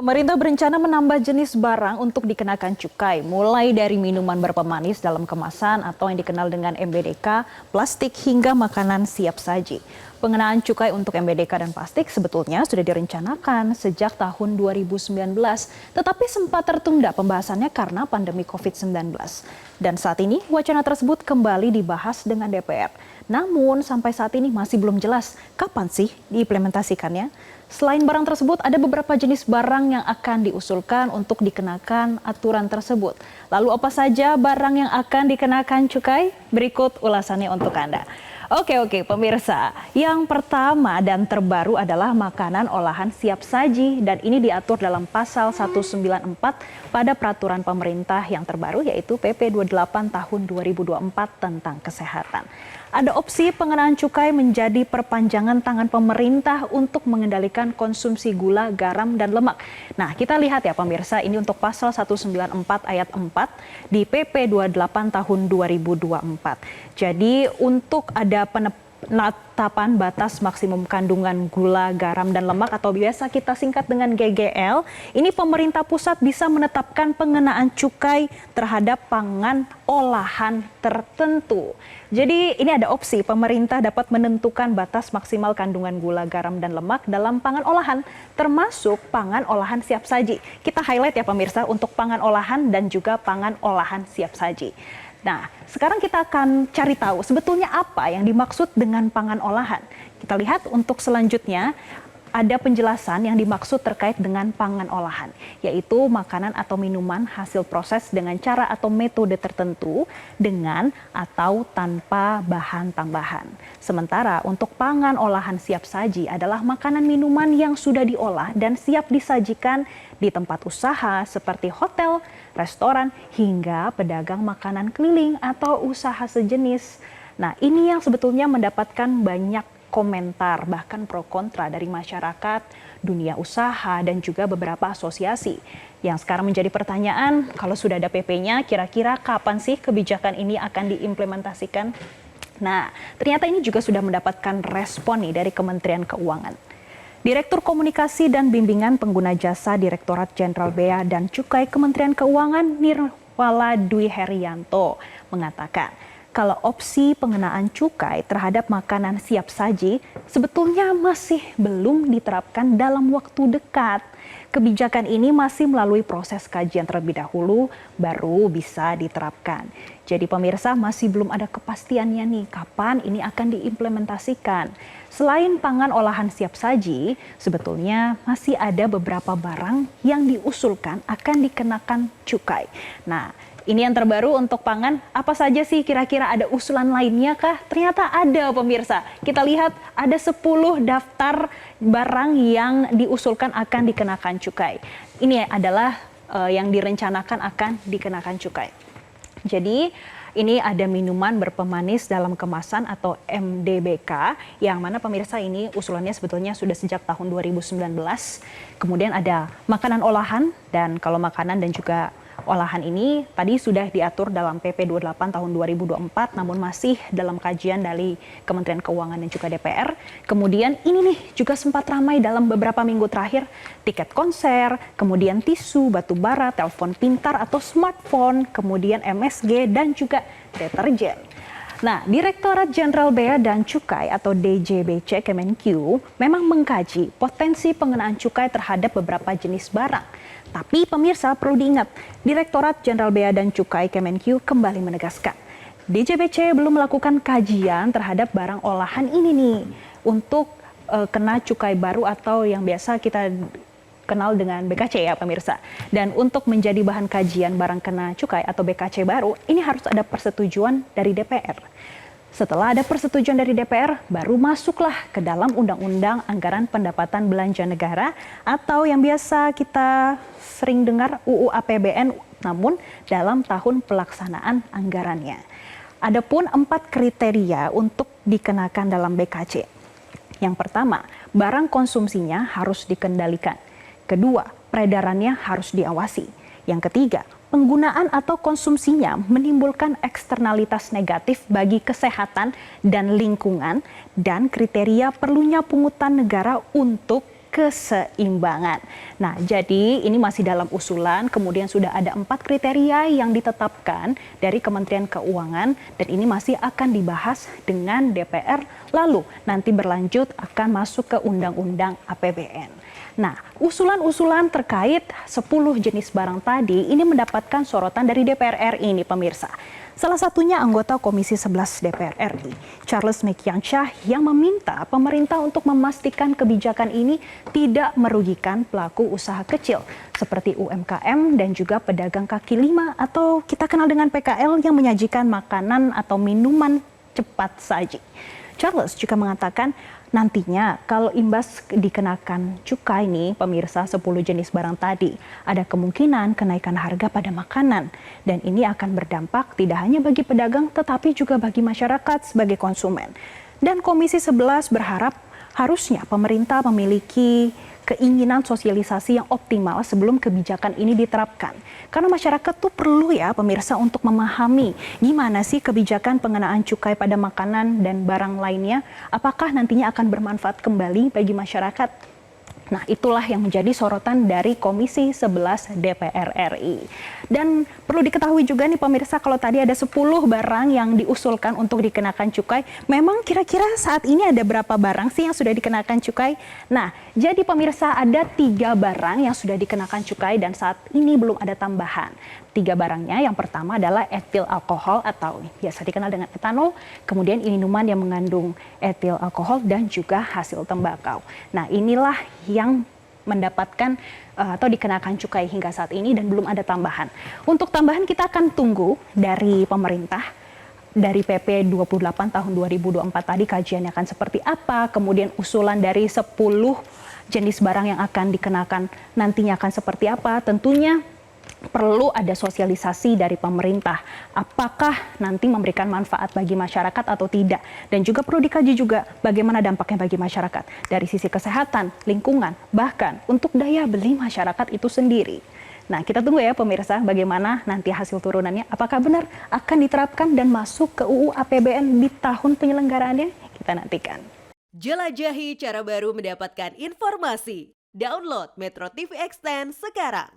Pemerintah berencana menambah jenis barang untuk dikenakan cukai, mulai dari minuman berpemanis dalam kemasan atau yang dikenal dengan MBDK, plastik hingga makanan siap saji. Pengenaan cukai untuk MBDK dan plastik sebetulnya sudah direncanakan sejak tahun 2019, tetapi sempat tertunda pembahasannya karena pandemi COVID-19. Dan saat ini wacana tersebut kembali dibahas dengan DPR. Namun sampai saat ini masih belum jelas kapan sih diimplementasikannya. Selain barang tersebut, ada beberapa jenis barang yang akan diusulkan untuk dikenakan aturan tersebut. Lalu apa saja barang yang akan dikenakan cukai? Berikut ulasannya untuk Anda. Oke, pemirsa. Yang pertama dan terbaru adalah makanan olahan siap saji dan ini diatur dalam pasal 194 pada peraturan pemerintah yang terbaru yaitu PP 28 tahun 2024 tentang kesehatan. Ada opsi pengenaan cukai menjadi perpanjangan tangan pemerintah untuk mengendalikan konsumsi gula, garam, dan lemak. Nah, kita lihat ya pemirsa, ini untuk pasal 194 ayat 4 di PP 28 tahun 2024. Jadi untuk ada penetapan batas maksimum kandungan gula, garam, dan lemak atau biasa kita singkat dengan GGL, ini pemerintah pusat bisa menetapkan pengenaan cukai terhadap pangan olahan tertentu. Jadi ini ada opsi pemerintah dapat menentukan batas maksimal kandungan gula, garam, dan lemak dalam pangan olahan, termasuk pangan olahan siap saji. Kita highlight ya pemirsa untuk pangan olahan dan juga pangan olahan siap saji. Nah, sekarang kita akan cari tahu sebetulnya apa yang dimaksud dengan pangan olahan. Kita lihat untuk selanjutnya ada penjelasan yang dimaksud terkait dengan pangan olahan, yaitu makanan atau minuman hasil proses dengan cara atau metode tertentu dengan atau tanpa bahan tambahan. Sementara untuk pangan olahan siap saji adalah makanan minuman yang sudah diolah dan siap disajikan di tempat usaha seperti hotel, restoran, hingga pedagang makanan keliling atau usaha sejenis. Nah, ini yang sebetulnya mendapatkan banyak komentar bahkan pro kontra dari masyarakat, dunia usaha, dan juga beberapa asosiasi. Yang sekarang menjadi pertanyaan, kalau sudah ada PP-nya, kira-kira kapan sih kebijakan ini akan diimplementasikan? Nah, ternyata ini juga sudah mendapatkan respon nih dari Kementerian Keuangan. Direktur Komunikasi dan Bimbingan Pengguna Jasa Direktorat Jenderal Bea dan Cukai Kementerian Keuangan Nirwala Dwi Herianto mengatakan, kalau opsi pengenaan cukai terhadap makanan siap saji sebetulnya masih belum diterapkan dalam waktu dekat. Kebijakan ini masih melalui proses kajian terlebih dahulu baru bisa diterapkan. Jadi pemirsa masih belum ada kepastiannya nih kapan ini akan diimplementasikan. Selain pangan olahan siap saji, sebetulnya masih ada beberapa barang yang diusulkan akan dikenakan cukai. Nah, ini yang terbaru untuk pangan, apa saja sih kira-kira ada usulan lainnya kah? Ternyata ada pemirsa. Kita lihat ada 10 daftar barang yang diusulkan akan dikenakan cukai. Ini adalah yang direncanakan akan dikenakan cukai. Jadi ini ada minuman berpemanis dalam kemasan atau MDBK, yang mana pemirsa ini usulannya sebetulnya sudah sejak tahun 2019. Kemudian ada makanan olahan, dan kalau makanan dan juga olahan ini tadi sudah diatur dalam PP 28 tahun 2024 namun masih dalam kajian dari Kementerian Keuangan dan juga DPR. Kemudian ini nih juga sempat ramai dalam beberapa minggu terakhir, tiket konser, kemudian tisu, batu bara, telepon pintar atau smartphone, kemudian MSG dan juga deterjen. Nah, Direktorat Jenderal Bea dan Cukai atau DJBC Kemenq memang mengkaji potensi pengenaan cukai terhadap beberapa jenis barang. Tapi pemirsa perlu diingat, Direktorat Jenderal Bea dan Cukai Kemenq kembali menegaskan, DJBC belum melakukan kajian terhadap barang olahan ini nih untuk kena cukai baru atau yang biasa kita kenal dengan BKC ya pemirsa. Dan untuk menjadi bahan kajian barang kena cukai atau BKC baru, ini harus ada persetujuan dari DPR. Setelah ada persetujuan dari DPR, baru masuklah ke dalam Undang-Undang Anggaran Pendapatan Belanja Negara atau yang biasa kita sering dengar UU APBN, namun dalam tahun pelaksanaan anggarannya. Adapun 4 kriteria untuk dikenakan dalam BKC. Yang pertama, barang konsumsinya harus dikendalikan. Kedua, peredarannya harus diawasi. Yang ketiga, penggunaan atau konsumsinya menimbulkan eksternalitas negatif bagi kesehatan dan lingkungan, dan kriteria perlunya pungutan negara untuk keseimbangan. Nah, jadi ini masih dalam usulan, kemudian sudah ada 4 kriteria yang ditetapkan dari Kementerian Keuangan dan ini masih akan dibahas dengan DPR, lalu nanti berlanjut akan masuk ke Undang-Undang APBN. Nah, usulan-usulan terkait 10 jenis barang tadi ini mendapatkan sorotan dari DPR RI ini pemirsa. Salah satunya anggota Komisi 11 DPR RI, Charles Mekiansyah, yang meminta pemerintah untuk memastikan kebijakan ini tidak merugikan pelaku usaha kecil seperti UMKM dan juga pedagang kaki lima atau kita kenal dengan PKL yang menyajikan makanan atau minuman cepat saji. Charles juga mengatakan nantinya kalau imbas dikenakan cukai nih pemirsa 10 jenis barang tadi, ada kemungkinan kenaikan harga pada makanan. Dan ini akan berdampak tidak hanya bagi pedagang tetapi juga bagi masyarakat sebagai konsumen. Dan Komisi 11 berharap harusnya pemerintah memiliki keinginan sosialisasi yang optimal sebelum kebijakan ini diterapkan. Karena masyarakat tuh perlu ya pemirsa untuk memahami gimana sih kebijakan pengenaan cukai pada makanan dan barang lainnya. Apakah nantinya akan bermanfaat kembali bagi masyarakat? Nah, itulah yang menjadi sorotan dari Komisi 11 DPR RI. Dan perlu diketahui juga nih pemirsa, kalau tadi ada 10 barang yang diusulkan untuk dikenakan cukai, memang kira-kira saat ini ada berapa barang sih yang sudah dikenakan cukai? Nah, jadi pemirsa ada 3 barang yang sudah dikenakan cukai dan saat ini belum ada tambahan. 3 barangnya, yang pertama adalah etil alkohol atau biasa dikenal dengan etanol, kemudian ini minuman yang mengandung etil alkohol dan juga hasil tembakau. Nah, inilah yang mendapatkan atau dikenakan cukai hingga saat ini dan belum ada tambahan. Untuk tambahan kita akan tunggu dari pemerintah, dari PP 28 tahun 2024 tadi kajiannya akan seperti apa, kemudian usulan dari 10 jenis barang yang akan dikenakan nantinya akan seperti apa. Tentunya perlu ada sosialisasi dari pemerintah. Apakah nanti memberikan manfaat bagi masyarakat atau tidak? Dan juga perlu dikaji juga bagaimana dampaknya bagi masyarakat. Dari sisi kesehatan, lingkungan, bahkan untuk daya beli masyarakat itu sendiri. Nah, kita tunggu ya pemirsa bagaimana nanti hasil turunannya. Apakah benar akan diterapkan dan masuk ke UU APBN di tahun penyelenggaraannya? Kita nantikan. Jelajahi cara baru mendapatkan informasi. Download Metro TV Extend sekarang.